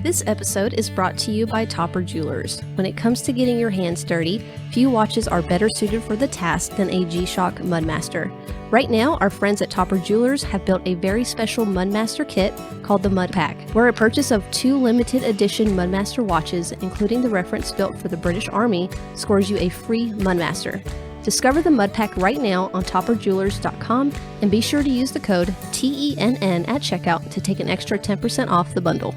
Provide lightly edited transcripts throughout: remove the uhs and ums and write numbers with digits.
This episode is brought to you by Topper Jewelers. When it comes to getting your hands dirty, few watches are better suited for the task than a G-Shock Mudmaster. Right now, our friends at Topper Jewelers have built a very special Mudmaster kit called the Mud Pack, where a purchase of 2 limited edition Mudmaster watches, including the reference built for the British Army, scores you a free Mudmaster. Discover the Mud Pack right now on topperjewelers.com and be sure to use the code TENN at checkout to take an extra 10% off the bundle.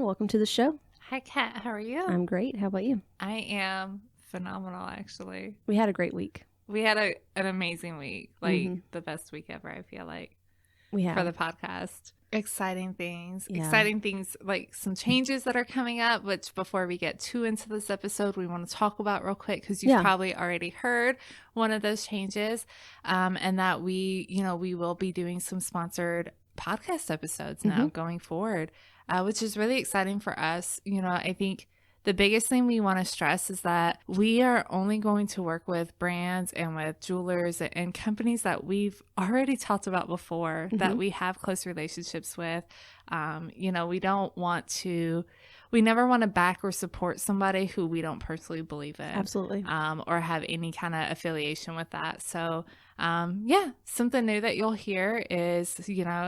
Welcome to the show. Hi, Kat. How are you? I'm great. How about you? I am phenomenal, actually. We had a great week. We had an amazing week. The best week ever, I feel like. We have. For the podcast. Exciting things. Yeah. Exciting things, like some changes that are coming up, which before we get too into this episode, we want to talk about real quick because you've probably already heard one of those changes, and that we will be doing some sponsored podcast episodes now going forward. Which is really exciting for us. I think the biggest thing we want to stress is that we are only going to work with brands and with jewelers and companies that we've already talked about before, that we have close relationships with. We never want to back or support somebody who we don't personally believe in. Absolutely. Or have any kind of affiliation with that. So, something new that you'll hear is,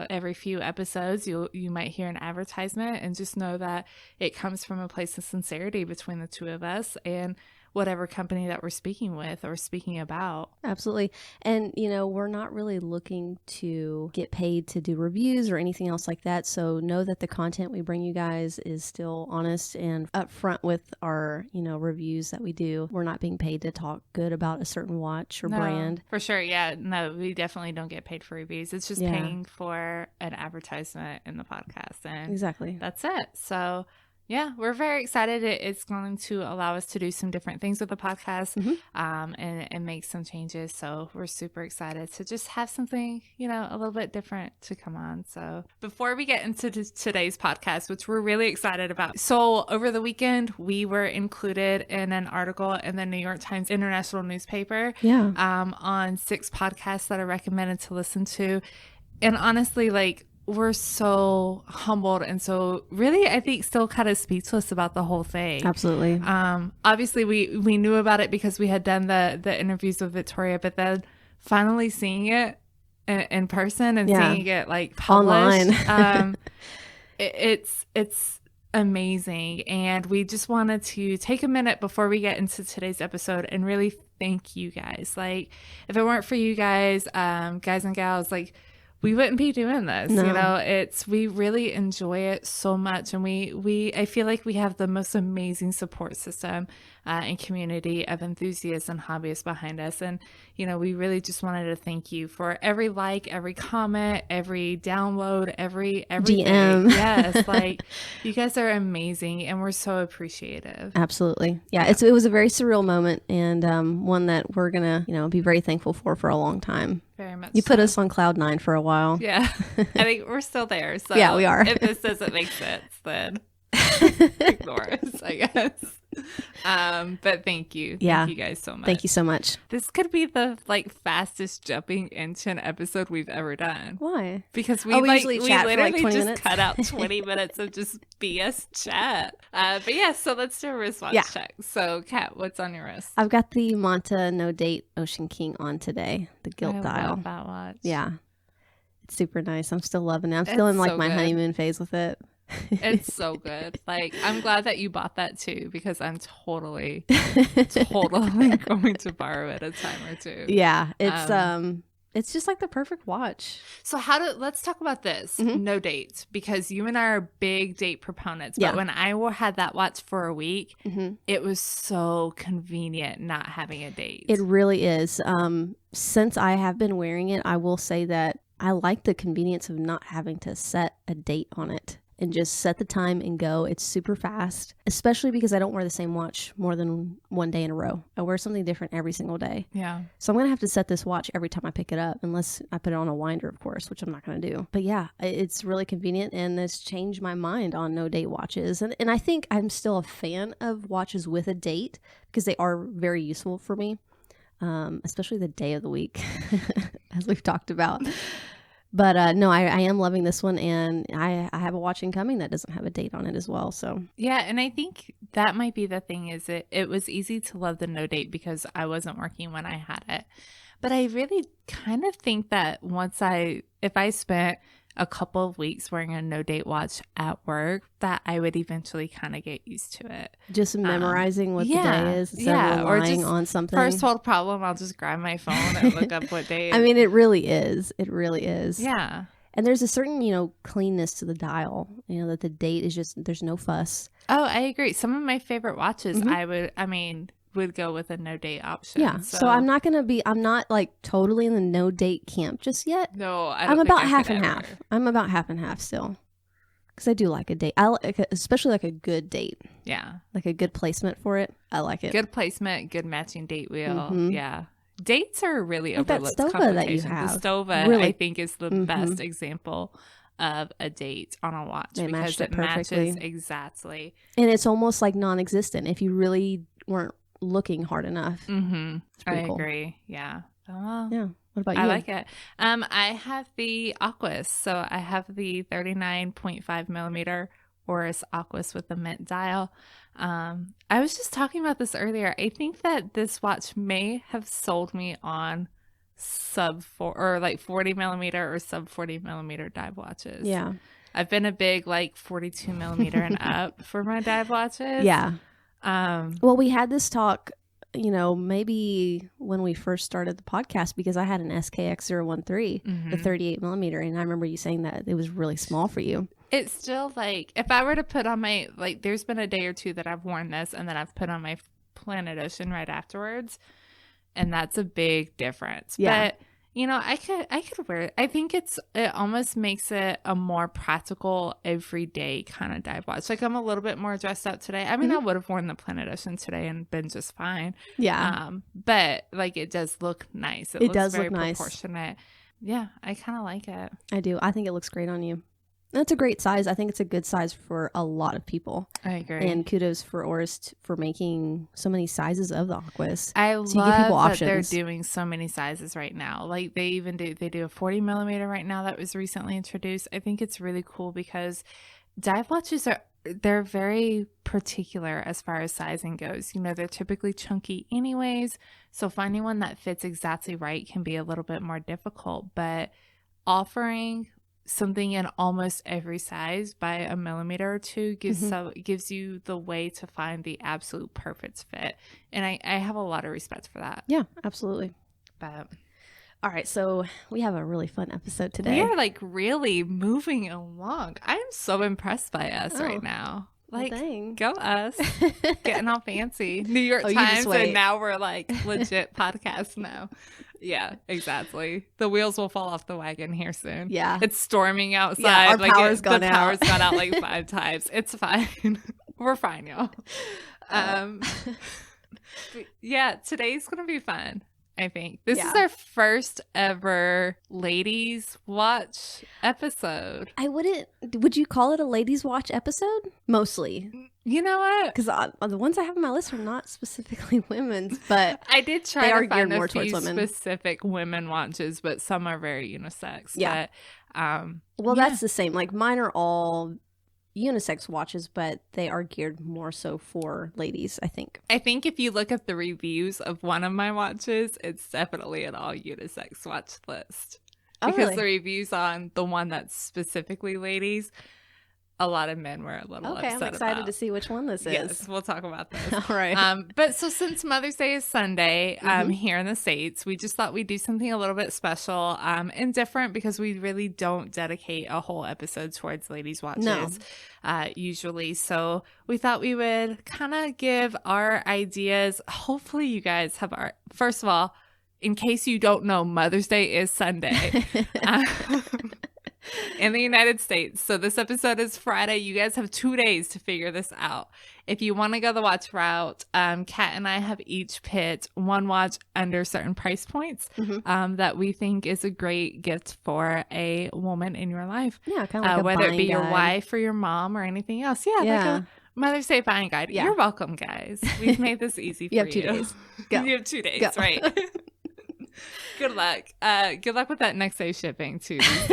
every few episodes, you might hear an advertisement, and just know that it comes from a place of sincerity between the two of us and whatever company that we're speaking with or speaking about. Absolutely. And, we're not really looking to get paid to do reviews or anything else like that. So know that the content we bring you guys is still honest and upfront with our, reviews that we do. We're not being paid to talk good about a certain watch or brand. For sure. Yeah. No, we definitely don't get paid for reviews. It's just paying for an advertisement in the podcast. And exactly. That's it. So yeah, we're very excited. It's going to allow us to do some different things with the podcast and make some changes. So we're super excited to just have something, a little bit different to come on. So before we get into today's podcast, which we're really excited about. So over the weekend, we were included in an article in the New York Times International newspaper on 6 podcasts that are recommended to listen to. And honestly, we're so humbled and so really, I think, still kind of speechless about the whole thing. Absolutely. Obviously, we knew about it because we had done the interviews with Victoria, but then finally seeing it in person and seeing it published, online. It's amazing. And we just wanted to take a minute before we get into today's episode and really thank you guys. If it weren't for you guys, guys and gals, we wouldn't be doing this. No. We really enjoy it so much. And I feel like we have the most amazing support system and community of enthusiasts and hobbyists behind us. And, we really just wanted to thank you for every every comment, every download, everything. DM. Yes. You guys are amazing and we're so appreciative. Absolutely. Yeah. It was a very surreal moment and one that we're going to, be very thankful for a long time. Very much. You put us on cloud 9 for a while. Yeah. I think we're still there. So yeah, we are. If this doesn't make sense, then ignore us, I guess. But thank you. Yeah. Thank you guys so much. Thank you so much. This could be the fastest jumping into an episode we've ever done. Why? Because we usually chat literally for 20 just minutes. cut out 20 minutes of just BS chat. But yeah, so let's do a wristwatch check. So Kat, what's on your wrist? I've got the Monta No Date Ocean King on today, the gilt dial. I love that watch. Yeah. It's super nice. I'm still loving it. I'm still in my good. honeymoon phase with it. It's so good. I'm glad that you bought that too, because I'm totally going to borrow it a time or two. Yeah, it's just the perfect watch. So let's talk about this. No dates, because you and I are big date proponents. But when I had that watch for a week, it was so convenient not having a date. It really is. Since I have been wearing it, I will say that I like the convenience of not having to set a date on it. and just set the time and go. It's super fast, especially because I don't wear the same watch more than one day in a row. I wear something different every single day. Yeah. So I'm going to have to set this watch every time I pick it up, unless I put it on a winder, of course, which I'm not going to do. But yeah, it's really convenient, and it's changed my mind on no date watches. And I think I'm still a fan of watches with a date because they are very useful for me, especially the day of the week, as we've talked about. But no, I am loving this one, and I have a watch incoming that doesn't have a date on it as well. So yeah, and I think that might be the thing, is it was easy to love the no date because I wasn't working when I had it. But I really kind of think that if I spent a couple of weeks wearing a no date watch at work, that I would eventually kind of get used to it. Just memorizing what the day is instead of relying on something. First world problem, I'll just grab my phone and look up what day it is. I mean, it really is. It really is. Yeah. And there's a certain, cleanness to the dial, that the date is just, there's no fuss. Oh, I agree. Some of my favorite watches, would go with a no date option. Yeah. So I'm not like totally in the no date camp just yet. No, I'm about half and half. I'm about half and half still. Because I do like a date. I like, especially like a good date. Yeah. Like a good placement for it. I like it. Good placement, good matching date wheel. Yeah. Dates are really overlooked that Stova that you have. The Stova, really? I think, is the best example of a date on a watch because it matches exactly. And it's almost like non-existent if you really weren't looking hard enough. I agree. Yeah. Yeah. What about you? I like it. I have the Aquis. So I have the 39.5 millimeter Oris Aquis with the mint dial. I was just talking about this earlier. I think that this watch may have sold me on sub 40 millimeter or sub 40 millimeter dive watches. Yeah. I've been a big 42 millimeter and up for my dive watches. Yeah. Well, we had this talk, maybe when we first started the podcast, because I had an SKX013, the 38 millimeter. And I remember you saying that it was really small for you. It's still if I were to put on my, there's been a day or two that I've worn this and then I've put on my Planet Ocean right afterwards. And that's a big difference. Yeah. But I could wear it. I think it almost makes it a more practical everyday kind of dive watch. I'm a little bit more dressed up today. I mean, I would have worn the Planet Ocean today and been just fine. Yeah. But it does look nice. It looks very proportionate. Yeah, I kind of like it. I do. I think it looks great on you. That's a great size. I think it's a good size for a lot of people. I agree. And kudos for Oris for making so many sizes of the Aquis. I love that they're doing so many sizes right now. They do a 40 millimeter right now that was recently introduced. I think it's really cool because dive watches they're very particular as far as sizing goes. They're typically chunky anyways. So finding one that fits exactly right can be a little bit more difficult, but offering something in almost every size by a millimeter or two gives you the way to find the absolute perfect fit. And I have a lot of respect for that. Yeah, absolutely. But all right, so we have a really fun episode today. We are really moving along. I am so impressed by us right now. Dang. Go us. Getting all fancy. New York Times, and now we're legit podcast now. Yeah, exactly. The wheels will fall off the wagon here soon. Yeah. It's storming outside. Yeah, our power's gone out. The power's gone out 5 times. It's fine. We're fine, y'all. Yeah, today's going to be fun. I think this is our first ever ladies watch episode. Would you call it a ladies watch episode? Mostly. You know what? Because the ones I have on my list are not specifically women's, but I did try to find a few women. specific women watches, but some are very unisex. Yeah. But, that's the same. Mine are all unisex watches, but they are geared more so for ladies, I think. I think if you look at the reviews of one of my watches, it's definitely an all unisex watch list. Because the reviews on the one that's specifically ladies, a lot of men were a little upset about. I'm excited to see which one this is. Yes, we'll talk about this. All right. But so since Mother's Day is Sunday here in the States, we just thought we'd do something a little bit special and different because we really don't dedicate a whole episode towards ladies' watches usually. So we thought we would kind of give our ideas. Hopefully you guys have first of all, in case you don't know, Mother's Day is Sunday. in the United States. So this episode is Friday. You guys have 2 days to figure this out. If you want to go the watch route, Kat and I have each picked one watch under certain price points that we think is a great gift for a woman in your life. Yeah, kind of like whether it be your guide. wife or your mom or anything else. Yeah. Like a Mother's Day buying guide. Yeah. You're welcome, guys. We've made this easy for you. You have 2 days. Go. You have 2 days, Go. right? Good luck. Good luck with that next day shipping too these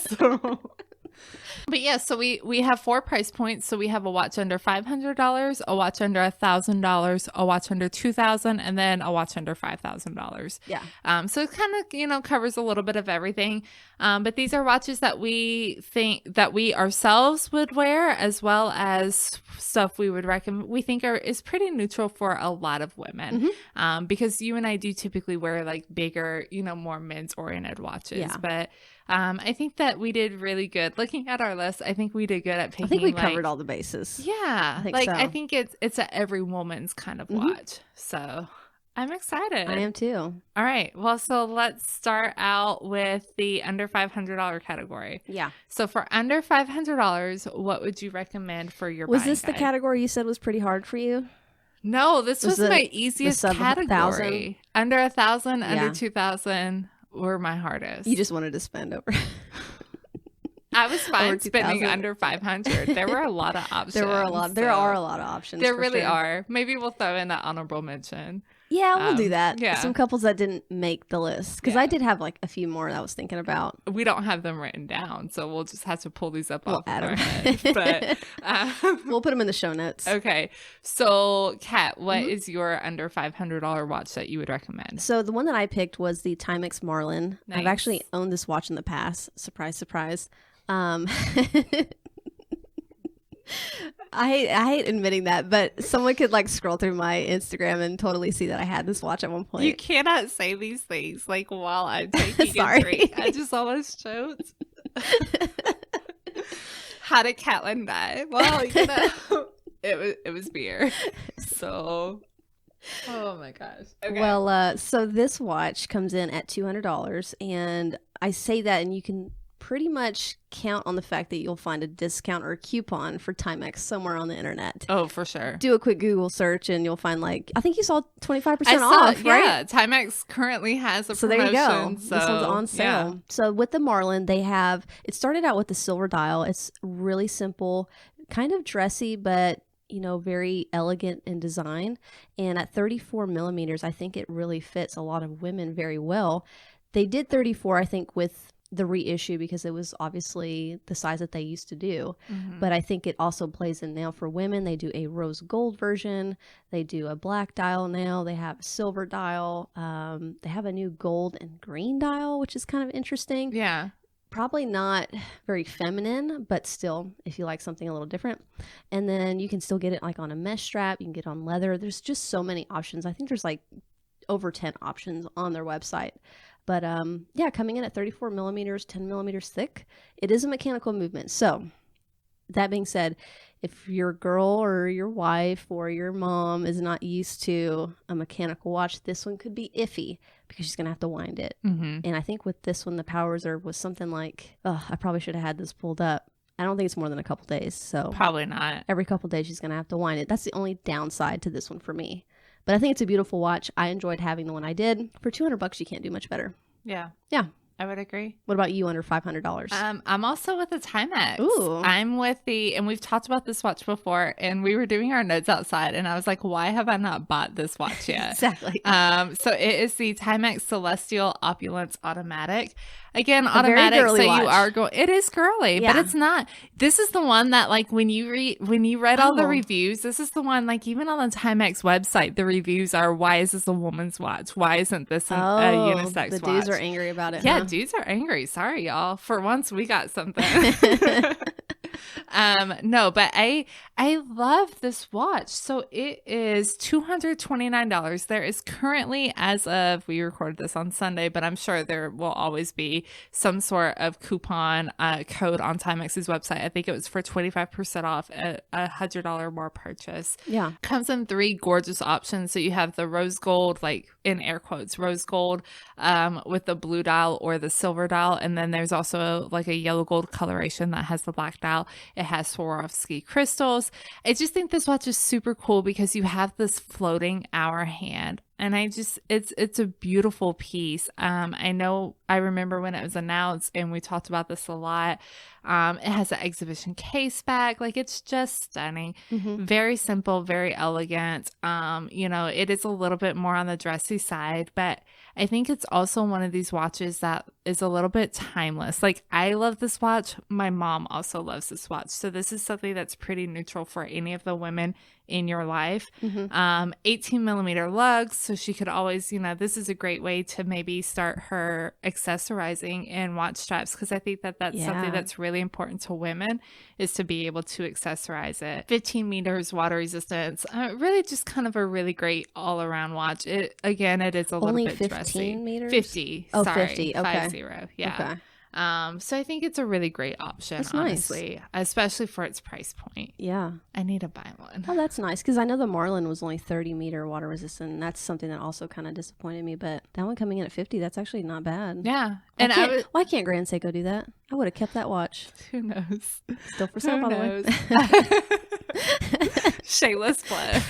days. But yeah, so we have 4 price points. So we have a watch under $500, a watch under $1,000, a watch under $2,000, and then a watch under $5,000. Yeah. So it kind of covers a little bit of everything. But these are watches that we think that we ourselves would wear, as well as stuff we would recommend. We think is pretty neutral for a lot of women, because you and I do typically wear like bigger, more men's oriented watches. Yeah. But I think that we did really good. Looking at our list, I think we did good at picking. I think we covered all the bases. Yeah, I think so. I think it's a every woman's kind of watch. So I'm excited. I am too. All right. Well, so let's start out with the under $500 category. Yeah. So for under $500, what would you recommend for your Was buying this the guide? category you said was pretty hard for you? No, this was the- my easiest sub category. Under 1,000, Yeah. under 2,000 were my hardest. You just wanted to spend over. I was fine over spending 2,000. under 500. There were a lot of options. There are a lot of options. There for really sure. are. Maybe we'll throw in that honorable mention. Yeah, we'll do that. yeah. Some couples that didn't make the list, because Yeah. I did have like a few more that I was thinking about. We don't have them written down, so we'll just have to pull these up We'll off add of our 'em. head. But We'll put them in the show notes. okay, so Kat, what Mm-hmm. is your under $500 watch that you would recommend? So the one that I picked was the Timex Marlin. Nice. I've actually owned this watch in the past. Surprise, surprise. I hate admitting that, but someone could like scroll through my Instagram and totally see that I had this watch at one point. You cannot say these things like while I'm taking Sorry. a drink. I just almost choked. How did Catlin die? Well, it was beer. So, oh my gosh. Okay. Well, so this watch comes in at $200, and I say that, and you can pretty much count on the fact that you'll find a discount or a coupon for Timex somewhere on the internet. oh, for sure. Do a quick Google search, and you'll find like I think you saw 25% I saw, off, right? yeah, Timex currently has a So there promotion. you go. So, This one's on sale. yeah. So with the Marlin, they have it started out with the silver dial. It's really simple, kind of dressy, but very elegant in design. And at 34 millimeters, I think it really fits a lot of women very well. They did 34, I think, with the reissue because it was obviously the size that they used to do. Mhm. But I think it also plays in now for women. They do a rose gold version. They do a black dial now. They have a silver dial. They have a new gold and green dial, which is kind of interesting. Yeah. Probably not very feminine, but still, if you like something a little different. And then you can still get it like on a mesh strap. You can get it on leather. There's just so many options. I think there's like over 10 options on their website. But yeah, coming in at 34 millimeters, 10 millimeters thick, it is a mechanical movement. So that being said, if your girl or your wife or your mom is not used to a mechanical watch, this one could be iffy because she's going to have to wind it. Mm-hmm. And I think with this one, the Power Reserve was something like, I probably should have had this pulled up. I don't think it's more than a couple days. So Probably not. every couple days she's going to have to wind it. That's the only downside to this one for me. But I think it's a beautiful watch. I enjoyed having the one I did. For $200, you can't do much better. Yeah. Yeah. I would agree. What about you under $500? I'm also with the Timex. Ooh. I'm with and we've talked about this watch before, and we were doing our notes outside, and I was like, why have I not bought this watch yet? Exactly. So it is the Timex Celestial Opulence Automatic. Again, A very automatic, girly so watch. you are going. It is girly, but Yeah. it's not. This is the one that, like, when you read all the Oh. reviews, this is the one. Like, even on the Timex website, the reviews are, "Why is this a woman's watch? Why isn't this a unisex the watch?" dudes are angry about it. Yeah, huh? dudes are angry. Sorry, y'all. For once, we got something. No, but I love this watch. So it is $229. There is currently, as of we recorded this on Sunday, but I'm sure there will always be some sort of coupon code on Timex's website. I think it was for 25% off a $100 more purchase. Yeah. Comes in 3 gorgeous options. So you have the rose gold, like in air quotes, rose gold with the blue dial or the silver dial. And then there's also like a yellow gold coloration that has the black dial. It has Swarovski crystals. I just think this watch is super cool because you have this floating hour hand. And it's a beautiful piece. I remember when it was announced, and we talked about this a lot. It has an exhibition case back. Like, it's just stunning. Very simple, very elegant. It is a little bit more on the dressy side, but I think it's also one of these watches that is a little bit timeless. Like, I love this watch. My mom also loves this watch. So this is something that's pretty neutral for any of the women in your life. 18 millimeter lugs. So she could always, this is a great way to maybe start her accessorizing in watch straps. Cause I think that that's something that's really important to women, is to be able to accessorize it. 15 meters water resistance. Really just kind of a really great all around watch. It is a Only little bit 15 dressy. meters? 50. Oh, sorry, 50. Okay. 50. Yeah. Okay. So I think it's a really great option, That's honestly, especially for its price point. Yeah. I need to buy one. Oh, that's nice, because I know the Marlin was only 30 meter water resistant, and that's something that also kind of disappointed me. But that one coming in at 50, that's actually not bad. Yeah. Why can't Grand Seiko do that? I would have kept that watch. Who knows? Still for sale, by the way. Shameless plug.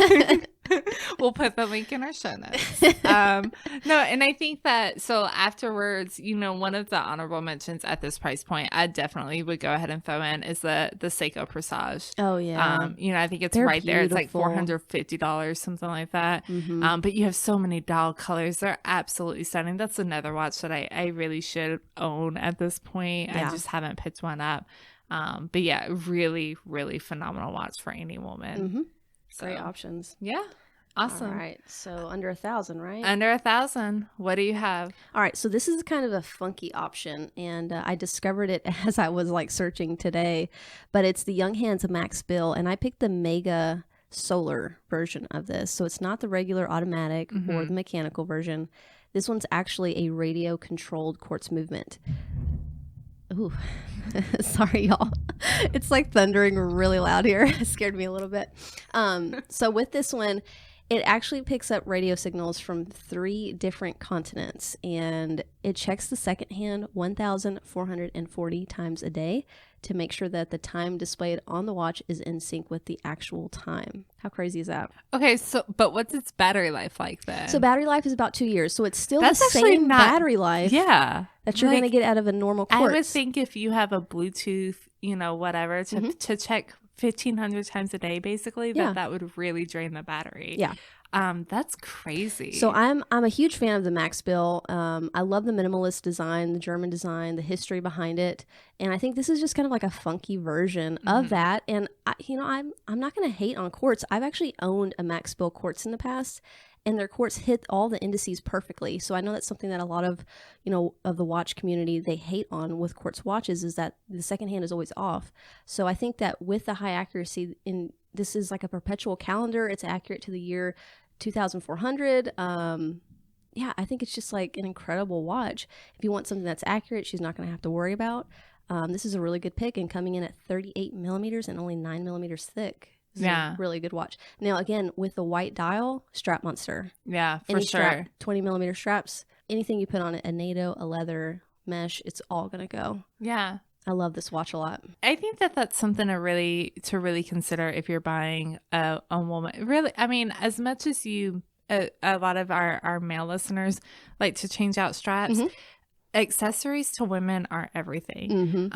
We'll put the link in our show notes. No, and I think that, so afterwards, one of the honorable mentions at this price point, I definitely would go ahead and throw in is the Seiko Presage. Oh, yeah. I think it's They're right there. It's like beautiful. $450, something like that. But you have so many dial colors. They're absolutely stunning. That's another watch that I really should own at this point. Yeah. I just haven't picked one up. But yeah, really, really phenomenal watch for any woman. Great options. Yeah. Awesome. All right. So under 1,000, right? Under 1,000. What do you have? All right. So this is kind of a funky option, and I discovered it as I was searching today, but it's the Young Hands Max Bill, and I picked the Mega Solar version of this. So it's not the regular automatic or the mechanical version. This one's actually a radio controlled quartz movement. Ooh, sorry, y'all. It's like thundering really loud here. It scared me a little bit. So with this one, it actually picks up radio signals from 3 different continents, and it checks the second hand 1,440 times a day to make sure that the time displayed on the watch is in sync with the actual time. How crazy is that? Okay, but what's its battery life like then? So battery life is about 2 years. So it's still That's the actually same not- battery life Yeah. that you're going to get out of a normal quartz. I would think if you have a Bluetooth, whatever, to check 1,500 times a day, basically, that would really drain the battery. Yeah. That's crazy. So I'm a huge fan of the Max Bill. I love the minimalist design, the German design, the history behind it, and I think this is just kind of like a funky version of that. And I'm not going to hate on quartz. I've actually owned a Max Bill quartz in the past, and their quartz hit all the indices perfectly. So I know that's something that a lot of of the watch community, they hate on with quartz watches, is that the second hand is always off. So I think that with the high accuracy, this is like a perpetual calendar. It's accurate to the year 2,400. I think it's just like an incredible watch. If you want something that's accurate, she's not going to have to worry about. This is a really good pick, and coming in at 38 millimeters and only 9 millimeters thick. This is a really good watch. Now, again, with the white dial, strap monster. Yeah, for Any sure. strap, 20 millimeter straps, anything you put on it, a NATO, a leather, mesh, it's all going to go. Yeah. I love this watch a lot. I think that that's something to really consider if you're buying a woman. Really, I mean, as much as a lot of our male listeners like to change out straps, accessories to women are everything.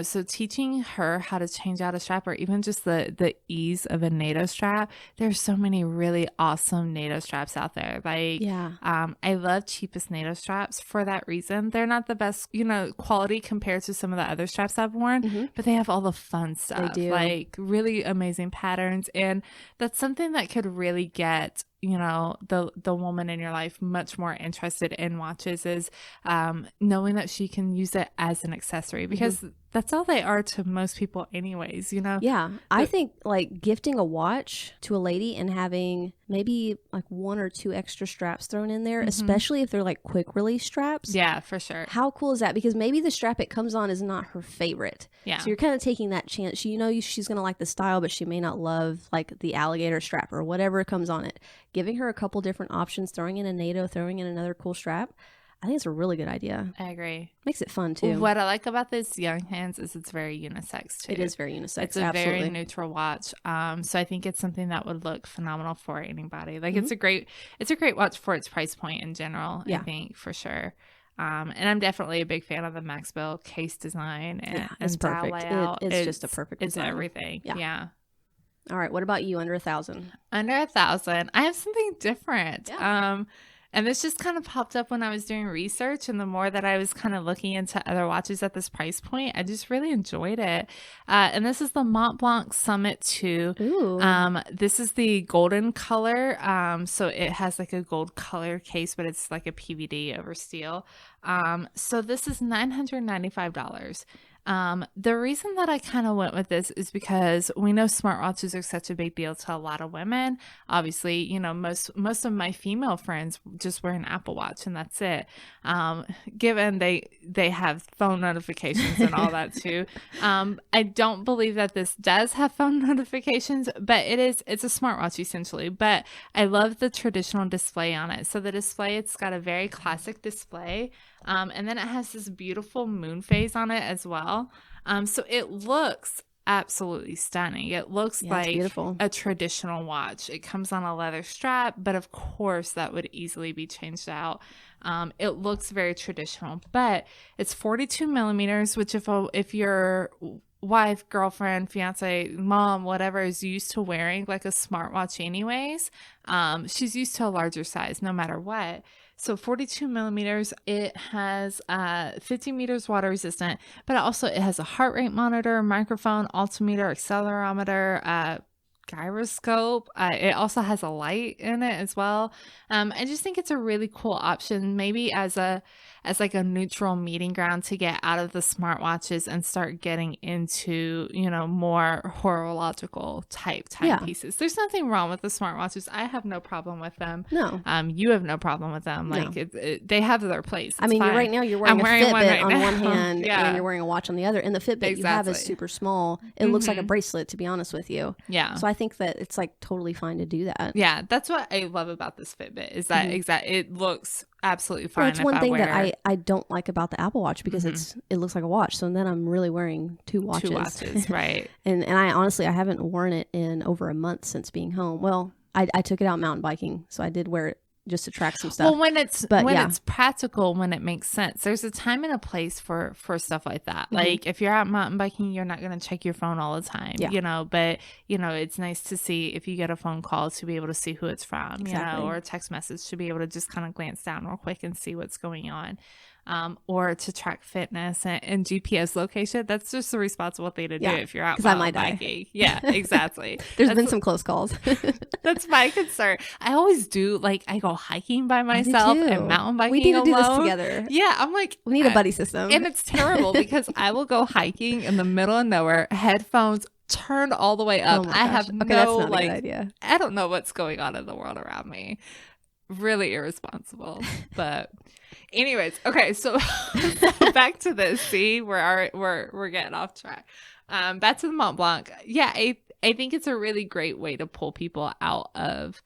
So teaching her how to change out a strap, or even just the ease of a NATO strap. There's so many really awesome NATO straps out there. I love cheapest NATO straps for that reason. They're not the best, quality compared to some of the other straps I've worn, but they have all the fun stuff. They do. Like really amazing patterns, and that's something that could really get the woman in your life much more interested in watches, is knowing that she can use it as an accessory, because that's all they are to most people anyways, you know? Yeah. I think like gifting a watch to a lady and having maybe like 1 or 2 extra straps thrown in there, especially if they're like quick release straps. Yeah, for sure. How cool is that? Because maybe the strap it comes on is not her favorite. Yeah. So you're kind of taking that chance. You know, she's going to like the style, but she may not love like the alligator strap or whatever comes on it. Giving her a couple different options, throwing in a NATO, throwing in another cool strap. I think it's a really good idea. I agree. Makes it fun too. What I like about this young hands is it's very unisex too. It is very unisex. It's a very neutral watch. So I think it's something that would look phenomenal for anybody. Like it's a great watch for its price point in general. I think for sure. And I'm definitely a big fan of the Maxwell case design and it's dial perfect. layout. It's just a perfect It's design. everything. Yeah. All right. What about you? Under 1,000? Under 1,000. I have something different. Yeah. And this just kind of popped up when I was doing research, and the more that I was kind of looking into other watches at this price point, I just really enjoyed it. And this is the Montblanc Summit 2. Ooh. This is the golden color. So it has like a gold color case, but it's like a PVD over steel. So this is $995. The reason that I kind of went with this is because we know smartwatches are such a big deal to a lot of women. Obviously, you know, most of my female friends just wear an Apple Watch and that's it. Given they have phone notifications and all that too. I don't believe that this does have phone notifications, but it's a smartwatch essentially. But I love the traditional display on it. So the display, it's got a very classic display. And then it has this beautiful moon phase on it as well. So it looks absolutely stunning. It looks like a traditional watch. It comes on a leather strap, but of course that would easily be changed out. It looks very traditional, but it's 42 millimeters, which if your wife, girlfriend, fiance, mom, whatever is used to wearing like a smartwatch anyways, she's used to a larger size no matter what. So 42 millimeters, it has 50 meters water resistant, but also it has a heart rate monitor, microphone, altimeter, accelerometer, gyroscope. It also has a light in it as well. I just think it's a really cool option, maybe as like a neutral meeting ground to get out of the smartwatches and start getting into, you know, more horological type timepieces. There's nothing wrong with the smartwatches. I have no problem with them. No. You have no problem with them. Like they have their place. It's fine. Right now you're wearing a Fitbit on one hand and you're wearing a watch on the other. And the Fitbit you have is super small. It looks like a bracelet, to be honest with you. Yeah. So I think that it's like totally fine to do that. Yeah. That's what I love about this Fitbit is that it looks absolutely fine. That's one thing that I don't like about the Apple Watch because it looks like a watch. So then I'm really wearing two watches. Right. and I honestly, I haven't worn it in over a month since being home. Well, I took it out mountain biking, so I did wear it just to track some stuff. Well, when it's practical, when it makes sense, there's a time and a place for stuff like that. Like if you're out mountain biking, you're not going to check your phone all the time, you know, but you know, it's nice to see if you get a phone call to be able to see who it's from, you know, or a text message to be able to just kind of glance down real quick and see what's going on. Or to track fitness and GPS location. That's just the responsible thing to do if you're out mountain biking. Yeah, exactly. There's been some close calls. That's my concern. I always do, like, I go hiking by myself and mountain biking We need to alone. do this together. Yeah, I'm like... We need a buddy system. And it's terrible because I will go hiking in the middle of nowhere, headphones turned all the way up. I have that's not a good idea. I don't know what's going on in the world around me. Really irresponsible, but... Anyways, okay, so back to this. See, we're getting off track. Back to the Montblanc. Yeah, I think it's a really great way to pull people out of,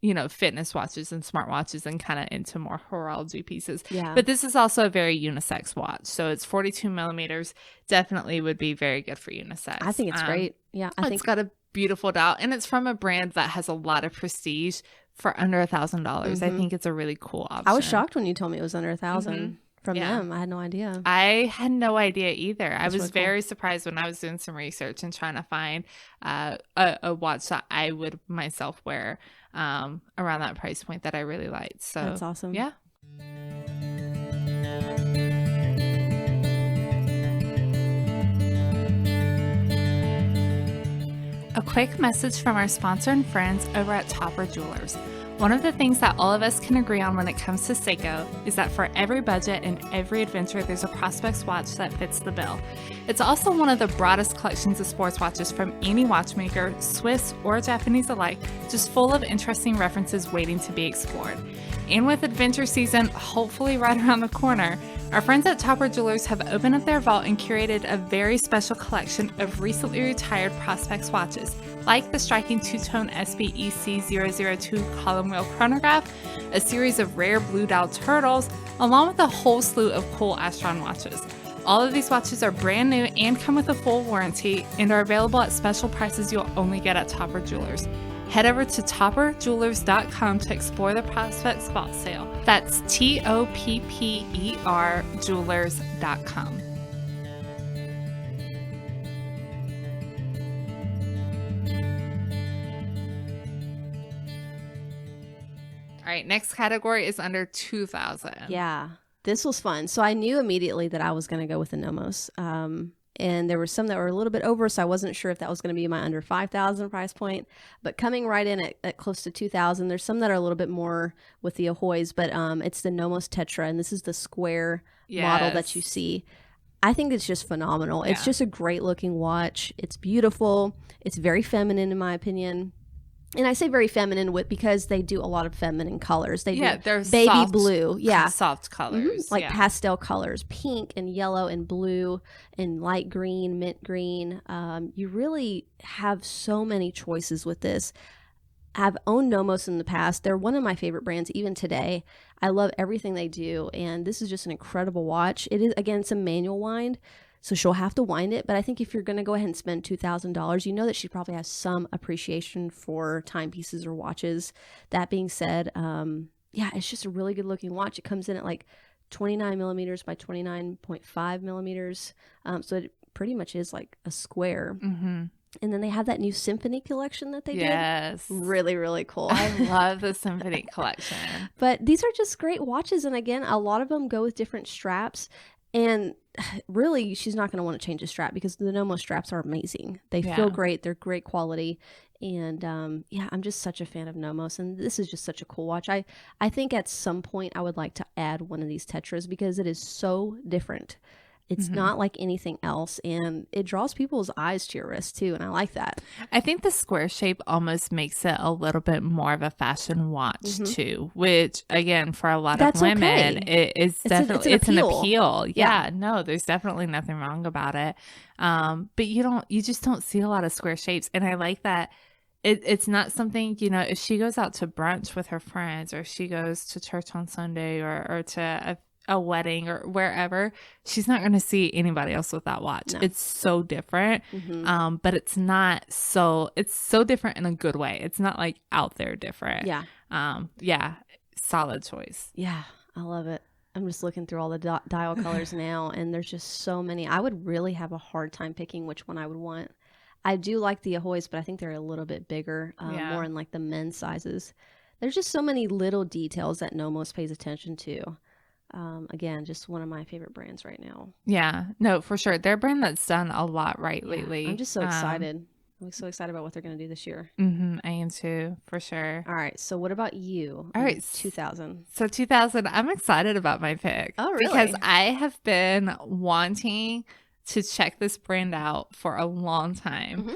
you know, fitness watches and smartwatches and kind of into more horology pieces. Yeah. But this is also a very unisex watch, so it's 42 millimeters. Definitely would be very good for unisex. I think it's great. Yeah, I think it's got a beautiful dial, and it's from a brand that has a lot of prestige. For under $1,000, I think it's a really cool option. I was shocked when you told me it was under 1,000 from them. I had no idea. I had no idea either. I was very surprised when I was doing some research and trying to find a watch that I would myself wear around that price point that I really liked. So that's awesome. Yeah. A quick message from our sponsor and friends over at Topper Jewelers. One of the things that all of us can agree on when it comes to Seiko is that for every budget and every adventure, there's a Prospex watch that fits the bill. It's also one of the broadest collections of sports watches from any watchmaker, Swiss or Japanese alike, just full of interesting references waiting to be explored. And with adventure season hopefully right around the corner, our friends at Topper Jewelers have opened up their vault and curated a very special collection of recently retired Prospex watches, like the striking two-tone SBEC 002 column wheel chronograph, a series of rare blue dial turtles, along with a whole slew of cool Astron watches. All of these watches are brand new and come with a full warranty and are available at special prices you'll only get at Topper Jewelers. Head over to topperjewelers.com to explore the Prospex vault sale. That's TOPPER jewelers.com. All right, next category is under 2,000. Yeah, this was fun. So I knew immediately that I was going to go with the Nomos. And there were some that were a little bit over, so I wasn't sure if that was going to be my under 5,000 price point. But coming right in at close to 2,000, there's some that are a little bit more with the Ahoys, but it's the Nomos Tetra, and this is the square model that you see. I think it's just phenomenal. It's just a great looking watch. It's beautiful. It's very feminine in my opinion. And I say very feminine because they do a lot of feminine colors. They do they're baby soft, blue. Yeah. Soft colors. Like pastel colors, pink and yellow and blue and light green, mint green. You really have so many choices with this. I've owned Nomos in the past. They're one of my favorite brands even today. I love everything they do. And this is just an incredible watch. It is, again, it's a manual wind. So she'll have to wind it. But I think if you're going to go ahead and spend $2,000, you know that she probably has some appreciation for timepieces or watches. That being said, it's just a really good looking watch. It comes in at like 29 millimeters by 29.5 millimeters. So it pretty much is like a square. Mm-hmm. And then they have that new Symphony collection that they did. Yes. Really, really cool. I love the Symphony collection. But these are just great watches. And again, a lot of them go with different straps. And really, she's not going to want to change the strap because the Nomos straps are amazing. They feel great. They're great quality. And I'm just such a fan of Nomos. And this is just such a cool watch. I think at some point I would like to add one of these Tetras because it is so different. It's not like anything else, and it draws people's eyes to your wrist too, and I like that. I think the square shape almost makes it a little bit more of a fashion watch too, which again, for a lot of women, it's an appeal. Yeah, no, there's definitely nothing wrong about it. But you just don't see a lot of square shapes, and I like that. It's not something, if she goes out to brunch with her friends, or she goes to church on Sunday, or to a wedding or wherever, she's not going to see anybody else with that watch. No. It's so different. But it's so different in a good way. It's not like out there different. Solid choice. Yeah, I love it. I'm just looking through all the dial colors now, and there's just so many. I would really have a hard time picking which one I would want. I do like the Ahoys, but I think they're a little bit bigger, more in like the men's sizes. There's just so many little details that Nomos pays attention to. Again, just one of my favorite brands right now. Yeah, no, for sure. They're a brand that's done a lot right lately. I'm just so excited. I'm so excited about what they're going to do this year. I am too, for sure. All right. So what about you? All right. 2000. So 2000, I'm excited about my pick. Oh, really? Because I have been wanting to check this brand out for a long time.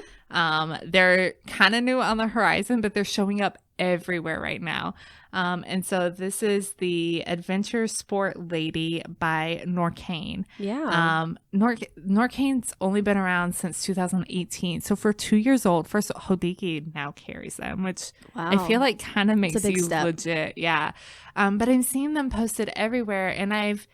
They're kind of new on the horizon, but they're showing up everywhere right now. And so this is the Adventure Sport Lady by Norqain. Yeah. Norqain's only been around since 2018. So for 2 years old, first Hodinkee now carries them, which I feel like kind of makes you legit. Yeah. But I'm seeing them posted everywhere, and I've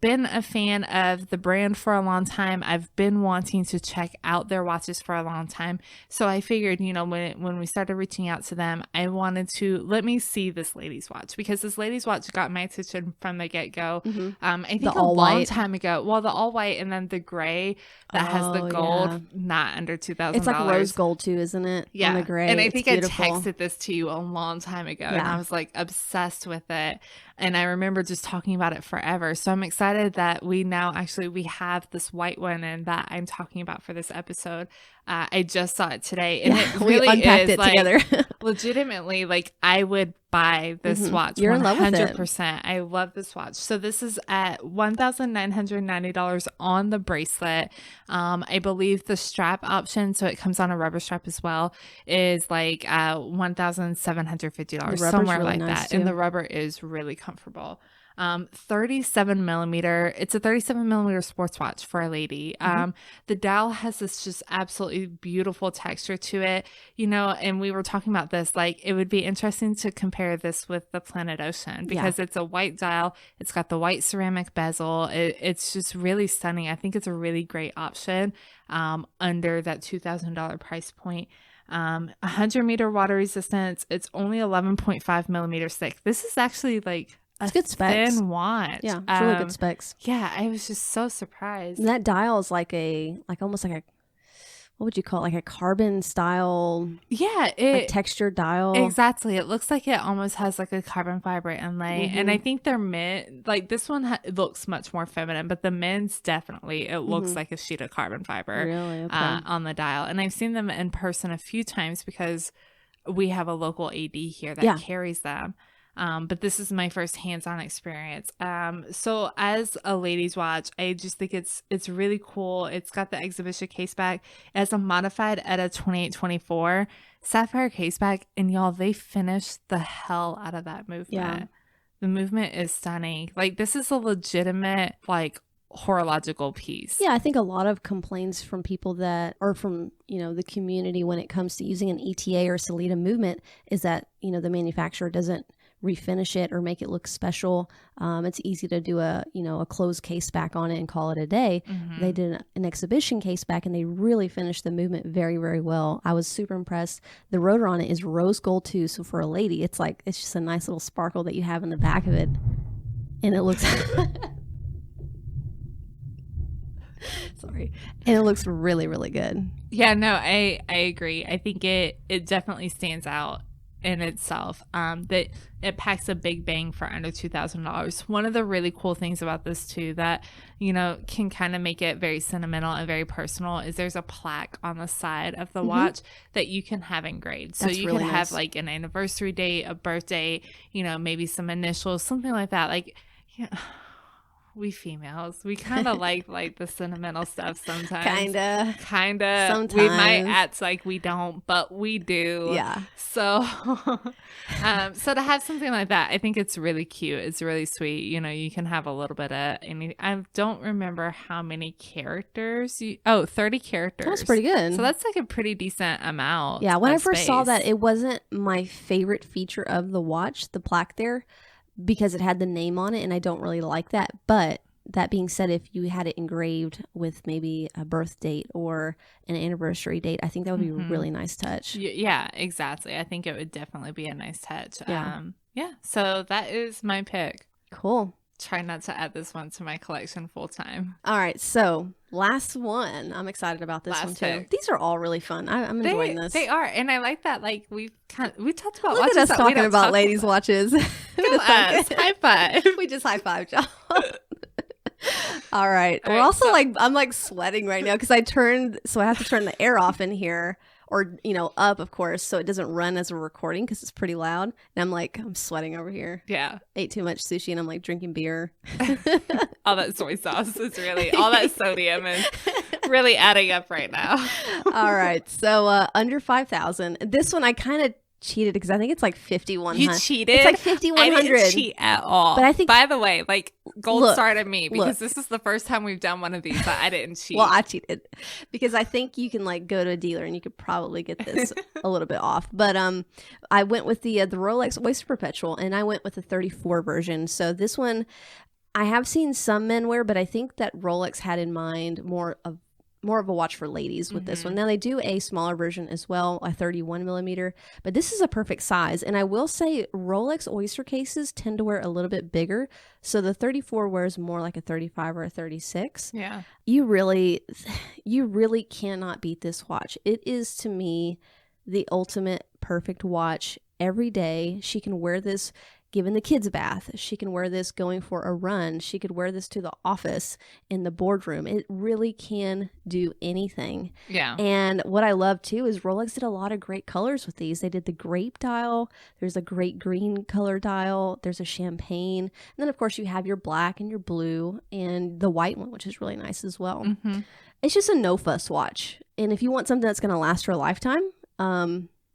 been a fan of the brand for a long time. I've been wanting to check out their watches for a long time. So I figured, when we started reaching out to them, I wanted to let me see this lady's watch, because this lady's watch got my attention from the get-go. I think a long time ago. Well, the all white and then the gray that has the gold, not under $2,000. It's like rose gold too, isn't it? Yeah. On the gray. And I think I texted this to you a long time ago, and I was like obsessed with it. And I remember just talking about it forever. So I'm excited that we have this white one and that I'm talking about for this episode. I just saw it today, and it we really unpacked is it like together. legitimately, like I would buy this watch. You're in love with it. 100%. I love this watch. So this is at $1,990 on the bracelet. I believe the strap option, so it comes on a rubber strap as well, is like $1,750, somewhere really like nice that. too. And the rubber is really comfortable. 37 millimeter. It's a 37 millimeter sports watch for a lady. The dial has this just absolutely beautiful texture to it, you know, and we were talking about this, like it would be interesting to compare this with the Planet Ocean because it's a white dial. It's got the white ceramic bezel. It's just really stunning. I think it's a really great option, under that $2,000 price point. 100-meter water resistance. It's only 11.5 millimeters thick. This is actually like It's good specs. thin watch. Yeah, it's really good specs. Yeah, I was just so surprised. And that dial is almost like a, what would you call it? Like a carbon style, Yeah, like textured dial. exactly. It looks like it almost has like a carbon fiber inlay, and I think they're mint. Like this one looks much more feminine, but the men's definitely it looks like a sheet of carbon fiber. Really? Okay. On the dial, and I've seen them in person a few times because we have a local AD here that carries them. But this is my first hands-on experience. So as a ladies watch, I just think it's really cool. It's got the exhibition case back. It has a modified ETA 2824 sapphire case back, and y'all, they finished the hell out of that movement. Yeah. The movement is stunning. Like this is a legitimate like horological piece. Yeah, I think a lot of complaints from people that, or from, you know, the community when it comes to using an ETA or Sellita movement is that, you know, the manufacturer doesn't refinish it or make it look special. It's easy to do a closed case back on it and call it a day. They did an exhibition case back and they really finished the movement very, very well. I was super impressed. The rotor on it is rose gold too. So for a lady, it's just a nice little sparkle that you have in the back of it. And it looks, sorry. And it looks really, really good. Yeah, no, I agree. I think it definitely stands out in itself, that it packs a big bang for under $2,000. One of the really cool things about this too that, you know, can kind of make it very sentimental and very personal is there's a plaque on the side of the watch that you can have engraved. So That's you really can have nice. like an anniversary date, a birthday, you know, maybe some initials, something like that. Like, yeah. We females, we kind of like the sentimental stuff sometimes. Kinda. Sometimes. We might act like we don't, but we do. Yeah. So, so to have something like that, I think it's really cute. It's really sweet. You know, you can have a little bit of any. I don't remember how many characters. 30 characters. That's pretty good. So that's like a pretty decent amount. Yeah, when I of first saw space. that, it wasn't my favorite feature of the watch, the plaque there, because it had the name on it, and I don't really like that. But that being said, if you had it engraved with maybe a birth date or an anniversary date, I think that would be a really nice touch. Yeah, exactly. I think it would definitely be a nice touch. Yeah. So that is my pick. Cool. Try not to add this one to my collection full time. All right, so last one. I'm excited about this Last one too. pick. These are all really fun. I'm enjoying this. They are, and I like that. Like we talked about Look watches at us that we talking don't about talk ladies' watches. Go us. High five. We just high five, y'all. All right. All We're right, also so- I'm like sweating right now because I have to turn the air off in here, or, you know, up, of course, so it doesn't run as a recording because it's pretty loud. And I'm sweating over here. Yeah, Ate too much sushi and I'm like drinking beer. all that soy sauce is really all that sodium is really adding up right now. All right. So under 5,000. This one I kind of cheated because I think it's like 5,100. You cheated. It's like I 5,100. didn't cheat at all. But I think- by the way, like gold Look, star to me because look. this is the first time we've done one of these, but I didn't cheat. Well, I cheated because I think you can like go to a dealer and you could probably get this a little bit off. But I went with the Rolex Oyster Perpetual, and I went with the 34 version. So this one, I have seen some men wear, but I think that Rolex had in mind more of a watch for ladies with this one. Now they do a smaller version as well, a 31 millimeter, but this is a perfect size. And I will say Rolex Oyster cases tend to wear a little bit bigger. So the 34 wears more like a 35 or a 36. Yeah. You really cannot beat this watch. It is, to me, the ultimate perfect watch every day. She can wear this giving the kids a bath. She can wear this going for a run. She could wear this to the office, in the boardroom. It really can do anything. Yeah. And what I love too is Rolex did a lot of great colors with these. They did the grape dial. There's a great green color dial. There's a champagne. And then of course you have your black and your blue and the white one, which is really nice as well. Mm-hmm. It's just a no fuss watch. And if you want something that's going to last for a lifetime,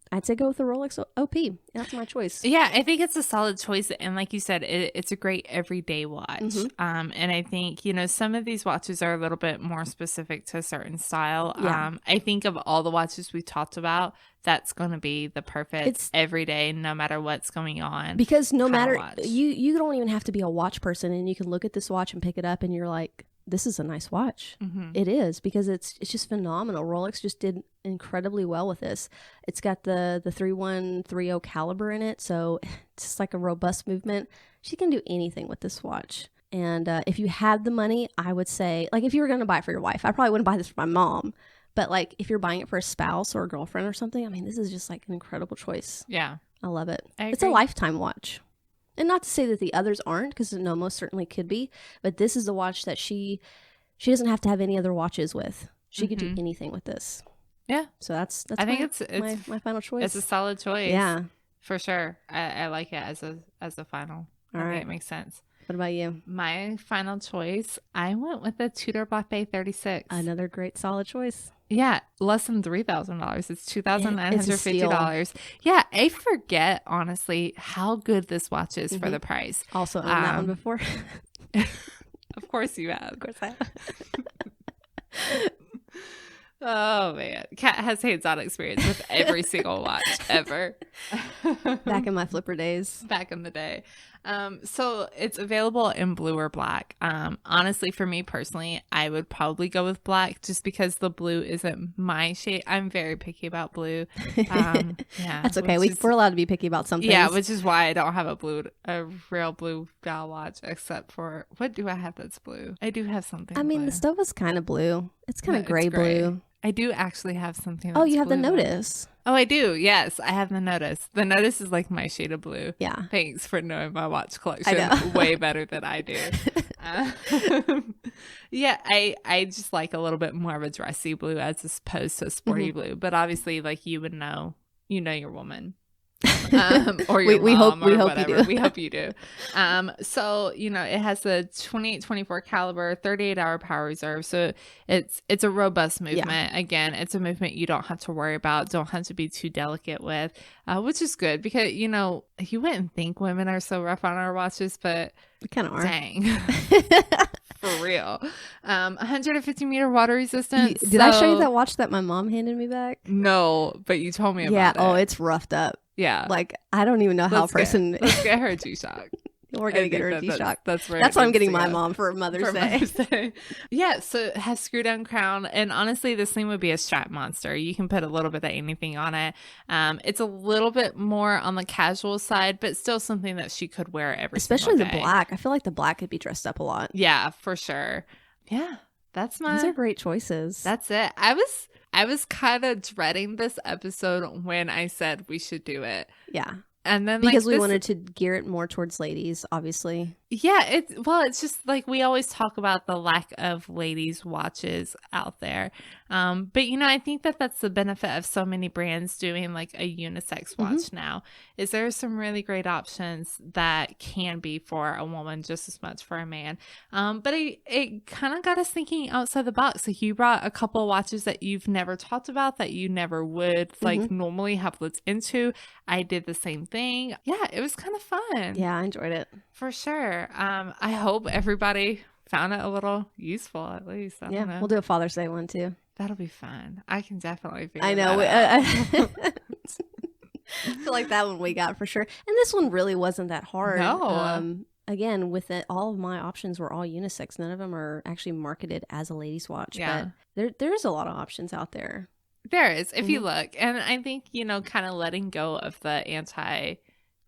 I'd say go with the Rolex OP. That's my choice. Yeah, I think it's a solid choice. And like you said, it's a great everyday watch. Mm-hmm. And I think, some of these watches are a little bit more specific to a certain style. Yeah. I think of all the watches we talked about, that's going to be the perfect everyday, no matter what's going on. Because no matter, you don't even have to be a watch person, and you can look at this watch and pick it up and you're like, this is a nice watch. Mm-hmm. It is, because it's just phenomenal. Rolex just did incredibly well with this. It's got the 3130 caliber in it, so it's just like a robust movement. She can do anything with this watch. And if you had the money, I would say, like, if you were going to buy it for your wife, I probably wouldn't buy this for my mom. But like, if you're buying it for a spouse or a girlfriend or something, I mean, this is just like an incredible choice. Yeah. I love it. I It's a agree. lifetime watch. And not to say that the others aren't, because no, most certainly could be. But this is the watch that she doesn't have to have any other watches with. She could do anything with this. Yeah. So that's I think it's my final choice. It's a solid choice. Yeah. For sure. I like it as a final. All I think right. it makes sense. What about you? My final choice, I went with the Tudor Black Bay 36. Another great solid choice. Yeah, less than $3,000. It's $2,950. It's a Yeah, I forget, honestly, how good this watch is for the price. Also owned that one before. Of course you have. Of course I have. Oh, man. Kat has hands-on experience with every single watch ever. Back in my flipper days. Back in the day. So it's available in blue or black. Honestly, for me personally, I would probably go with black just because the blue isn't my shade. I'm very picky about blue. Yeah, That's okay. We're allowed to be picky about something. yeah, which is why I don't have a real blue dial watch, except for, what do I have that's blue? I do have something I mean, blue. the stuff is kind of blue. It's kind of No, gray it's gray. blue. I do actually have something Oh, that's you have the blue. Notice. Oh, I do. Yes, I have the Notice. The Notice is like my shade of blue. Yeah. Thanks for knowing my watch collection know. way better than I do. Yeah, I just like a little bit more of a dressy blue as opposed to a sporty blue. But obviously, like, you would know, your woman. Or your we mom hope or you whatever. do. We hope you do. So it has the 2824 caliber, 38-hour power reserve. So it's a robust movement. Again, it's a movement you don't have to worry about, don't have to be too delicate with, which is good because you wouldn't think women are so rough on our watches, but We kind of are. dang. For real. 150 meter water resistance. Did I show you that watch that my mom handed me back? No, but you told me about Yeah. it. Oh, it's roughed up. Yeah. Like, I don't even know how a Let's person. let's get her a G-Shock. We're going to get her a G-Shock. That's where That's it what I'm needs getting to my go. mom for Mother's For Day. Mother's Day. Yeah, so it has screw down crown, and honestly, this thing would be a strap monster. You can put a little bit of anything on it. It's a little bit more on the casual side, but still something that she could wear every Especially single the day. black. I feel like the black could be dressed up a lot. Yeah, for sure. Yeah, that's These are great choices. That's it. I was kind of dreading this episode when I said we should do it. Yeah. And then Because we this- wanted to gear it more towards ladies, obviously. Yeah, it's just like we always talk about the lack of ladies' watches out there. But I think that's the benefit of so many brands doing like a unisex watch now, is there are some really great options that can be for a woman just as much for a man. But it kind of got us thinking outside the box. Like, you brought a couple of watches that you've never talked about, that you never would like normally have looked into. I did the same thing. Yeah, it was kind of fun. Yeah, I enjoyed it. For sure. I hope everybody found it a little useful, at least. I don't know. We'll do a Father's Day one too. That'll be fun. I can definitely figure I know. that out. I feel like that one we got for sure. And this one really wasn't that hard. No. Again, with it, all of my options were all unisex. None of them are actually marketed as a ladies' watch. Yeah. But there's a lot of options out there. There is, if you look. And I think, kind of letting go of the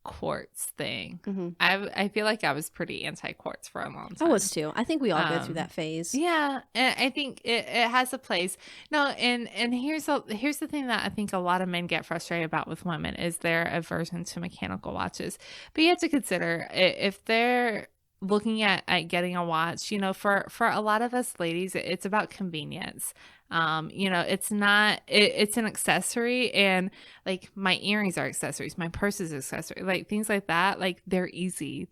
quartz thing. Mm-hmm. I feel like I was pretty anti-quartz for a long time. I was too. I think we all go through that phase. Yeah, and I think it has a place. No, and here's the thing that I think a lot of men get frustrated about with women is their aversion to mechanical watches. But you have to consider if they're looking at getting a watch, for a lot of us ladies, it's about convenience. It's not, it's an accessory, and like my earrings are accessories, my purse is accessory, like things like that. Like they're easy.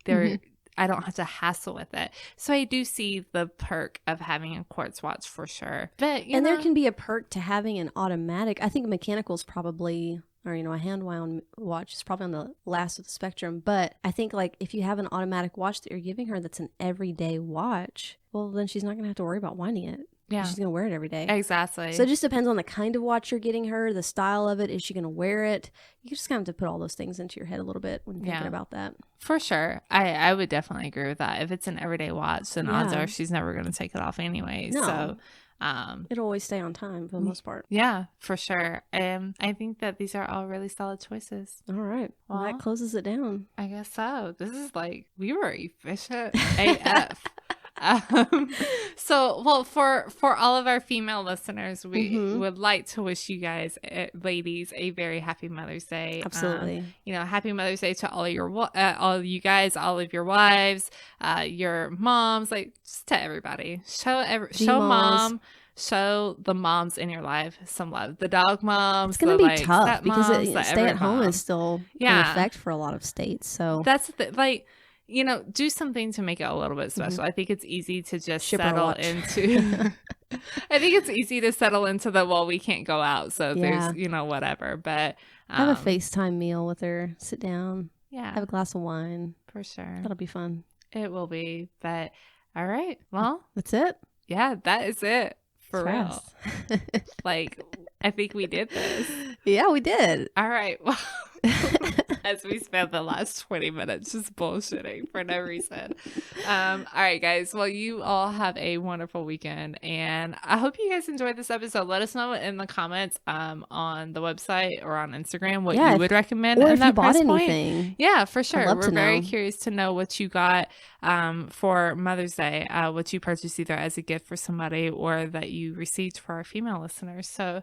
I don't have to hassle with it. So I do see the perk of having a quartz watch for sure. But, there can be a perk to having an automatic. I think mechanical's probably, or, a hand wound watch is probably on the last of the spectrum. But I think like if you have an automatic watch that you're giving her that's an everyday watch, well, then she's not going to have to worry about winding it. Yeah. She's going to wear it every day. Exactly. So it just depends on the kind of watch you're getting her, the style of it. Is she going to wear it? You just kind of have to put all those things into your head a little bit when thinking about that. For sure. I would definitely agree with that. If it's an everyday watch, then odds are she's never going to take it off anyway. No. So it'll always stay on time for the most part. Yeah, for sure. I think that these are all really solid choices. All right. Well, that closes it down. I guess so. This is like, we were efficient AF. So for all of our female listeners, we would like to wish you guys, ladies, a very happy Mother's Day. Absolutely. Happy Mother's Day to all of you guys, all of your wives, your moms, like just to everybody. Show mom. Show the moms in your life some love. The dog moms. It's going to be tough because stay at home is still in effect for a lot of states. So that's do something to make it a little bit special. I think it's easy to just settle into. I think it's easy to settle into we can't go out, so there's whatever. But have a FaceTime meal with her. Sit down. Yeah. Have a glass of wine. For sure. That'll be fun. It will be. But all right. Well, that's it. Yeah, that is it. For real. Like, I think we did this. Yeah, we did. All right. Well, as we spent the last 20 minutes just bullshitting for no reason. All right, guys. Well, you all have a wonderful weekend, and I hope you guys enjoyed this episode. Let us know in the comments on the website or on Instagram what you would recommend. Or in if that you bought price anything. Point. Yeah, for sure. We're very curious to know what you got for Mother's Day, what you purchased either as a gift for somebody or that you received for our female listeners. So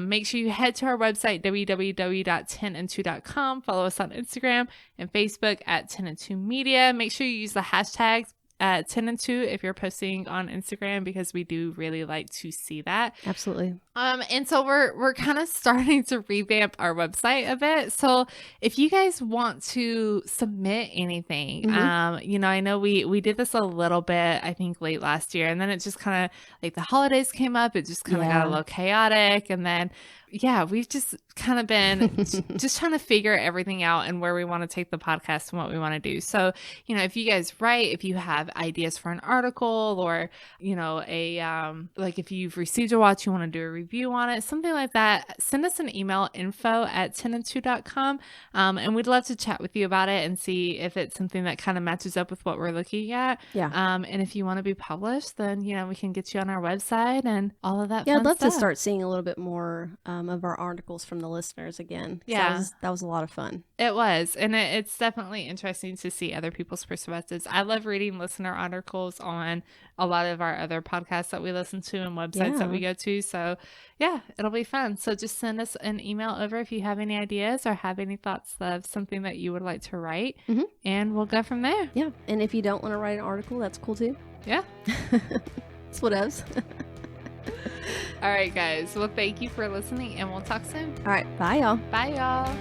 make sure you head to our website, www.10and2.com. Follow us on Instagram and Facebook at 10and2 Media. Make sure you use the hashtags at 10and2 if you're posting on Instagram, because we do really like to see that. Absolutely. And so we're kind of starting to revamp our website a bit. So if you guys want to submit anything, I know we did this a little bit, I think late last year, and then it just kind of like the holidays came up. It just kind of got a little chaotic. And then, we've just kind of been just trying to figure everything out and where we want to take the podcast and what we want to do. So, if you guys write, if you have ideas for an article or, if you've received a watch, you want to do a review on it, something like that, send us an email, info@10and2.com. And we'd love to chat with you about it and see if it's something that kind of matches up with what we're looking at. Yeah. And if you want to be published, then, we can get you on our website and all of that. Yeah, fun I'd love stuff. to start seeing a little bit more of our articles from the listeners again. Yeah. That was a lot of fun. It was. And it's definitely interesting to see other people's perspectives. I love reading listener articles on a lot of our other podcasts that we listen to and websites that we go to. So it'll be fun. So just send us an email over if you have any ideas or have any thoughts of something that you would like to write, and we'll go from there. Yeah. And if you don't want to write an article, that's cool too. Yeah. It's whatevs. All right, guys. Well, thank you for listening, and we'll talk soon. All right. Bye, y'all. Bye, y'all.